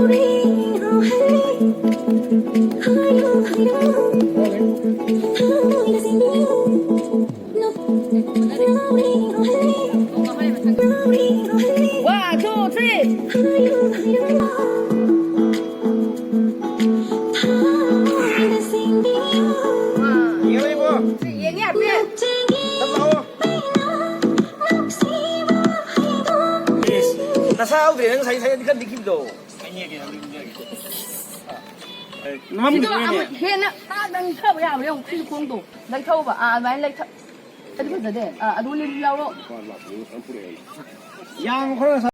One, two, three. 얘기 앞에. Là sao để thấy thấy cân đi kim đồ. Anh nghe kìa, nó 지금 아무 걔는 다른 터 뭐야 우리 형 공도 레이터 봐. 많이 레이터. 어디 보자 돼. 아, 놀리려고. Yang khoan sao?